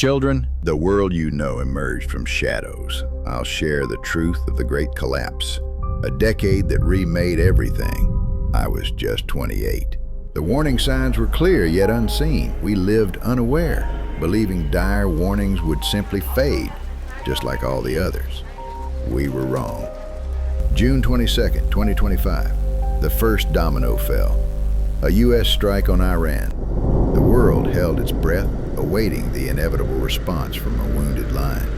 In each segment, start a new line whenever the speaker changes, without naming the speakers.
Children, the world you know emerged from shadows. I'll share the truth of the Great Collapse, a decade that remade everything. I was just 28. The warning signs were clear yet unseen. We lived unaware, believing dire warnings would simply fade, just like all the others. We were wrong. June 22nd, 2025, the first domino fell. A U.S. strike on Iran. The world held its breath, awaiting the inevitable response from a wounded lion.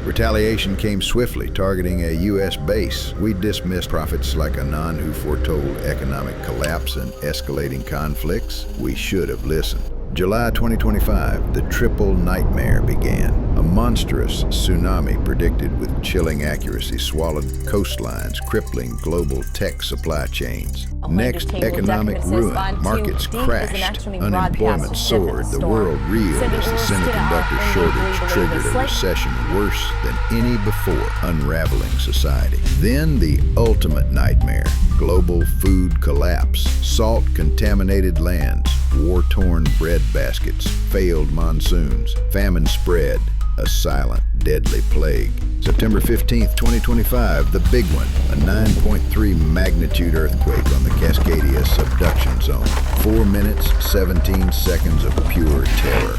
Retaliation came swiftly, targeting a U.S. base. We dismissed prophets like Anan who foretold economic collapse and escalating conflicts. We should have listened. July 2025, the triple nightmare began. A monstrous tsunami predicted with chilling accuracy swallowed coastlines, crippling global tech supply chains. Next, economic ruin. Markets crashed. Unemployment soared. The world reeled as the semiconductor shortage triggered a recession worse than any before, unraveling society. Then the ultimate nightmare. Global food collapse. Salt-contaminated lands. War-torn bread baskets, failed monsoons, famine spread, a silent, deadly plague. September 15th, 2025, the big one, a 9.3 magnitude earthquake on the Cascadia subduction zone. 4 minutes, 17 seconds of pure terror.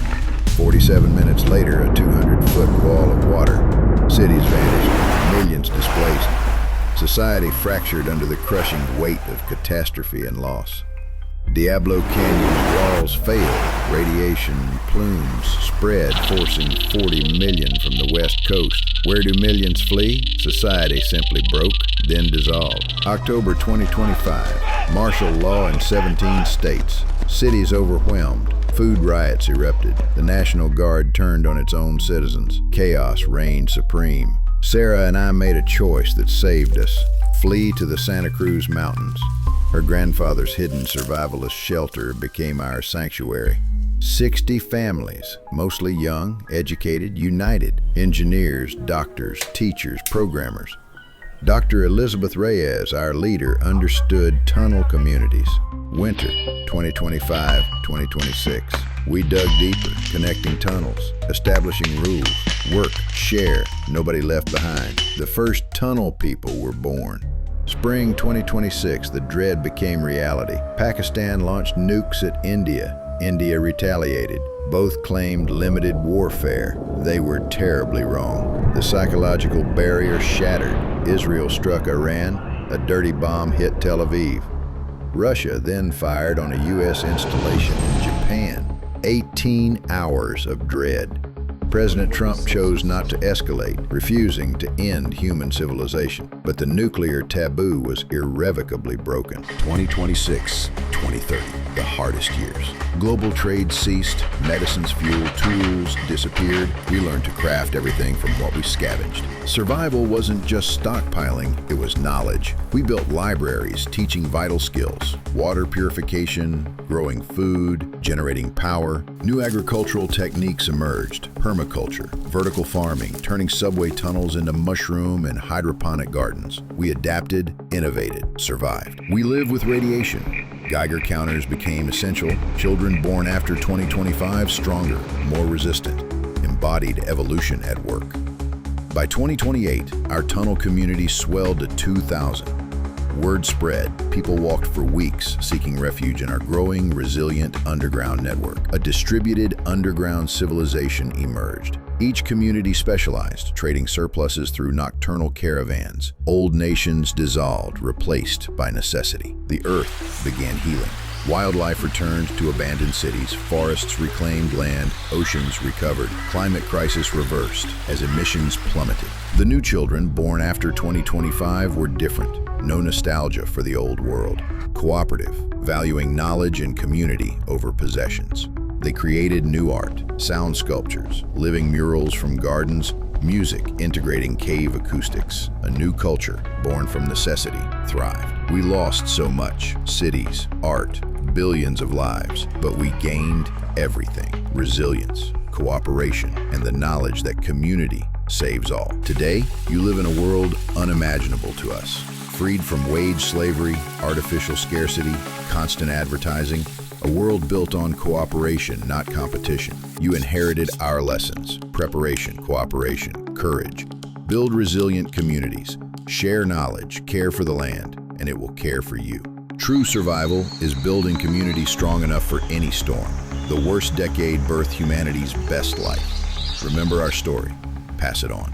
47 minutes later, a 200-foot wall of water. Cities vanished, millions displaced. Society fractured under the crushing weight of catastrophe and loss. Diablo Canyon's walls failed. Radiation plumes spread, forcing 40 million from the west coast. Where do millions flee? Society simply broke, then dissolved. October 2025, martial law in 17 states. Cities overwhelmed. Food riots erupted. The National Guard turned on its own citizens. Chaos reigned supreme. Sarah and I made a choice that saved us. Flee to the Santa Cruz Mountains. Her grandfather's hidden survivalist shelter became our sanctuary. 60 families, mostly young, educated, united. Engineers, doctors, teachers, programmers. Dr. Elizabeth Reyes, our leader, understood tunnel communities. Winter, 2025-2026. We dug deeper, connecting tunnels, establishing rules, work, share, nobody left behind. The first tunnel people were born. Spring 2026, the dread became reality. Pakistan launched nukes at India. India retaliated. Both claimed limited warfare. They were terribly wrong. The psychological barrier shattered. Israel struck Iran. A dirty bomb hit Tel Aviv. Russia then fired on a U.S. installation in Japan. 18 hours of dread. President Trump chose not to escalate, refusing to end human civilization. But the nuclear taboo was irrevocably broken. 2026, 2030, the hardest years. Global trade ceased, medicines fueled, tools disappeared. We learned to craft everything from what we scavenged. Survival wasn't just stockpiling, it was knowledge. We built libraries teaching vital skills, water purification, growing food, generating power. New agricultural techniques emerged, permaculture, vertical farming, turning subway tunnels into mushroom and hydroponic gardens. We adapted, innovated, survived. We live with radiation. Geiger counters became essential. Children born after 2025 stronger, more resistant. Embodied evolution at work. By 2028, our tunnel community swelled to 2,000. Word spread. People walked for weeks seeking refuge in our growing, resilient underground network. A distributed underground civilization emerged. Each community specialized, trading surpluses through nocturnal caravans. Old nations dissolved, replaced by necessity. The earth began healing. Wildlife returned to abandoned cities, forests reclaimed land, oceans recovered, climate crisis reversed as emissions plummeted. The new children born after 2025 were different. No nostalgia for the old world. Cooperative, valuing knowledge and community over possessions. They created new art, sound sculptures, living murals from gardens, music integrating cave acoustics. A new culture, born from necessity, thrived. We lost so much, cities, art, billions of lives, but we gained everything. Resilience, cooperation, and the knowledge that community saves all. Today, you live in a world unimaginable to us. Freed from wage slavery, artificial scarcity, constant advertising, A world built on cooperation, not competition. You inherited our lessons: preparation, cooperation, courage. Build resilient communities. Share knowledge, care for the land, and it will care for you. True survival is building communities strong enough for any storm. The worst decade birthed humanity's best life. Remember our story. Pass it on.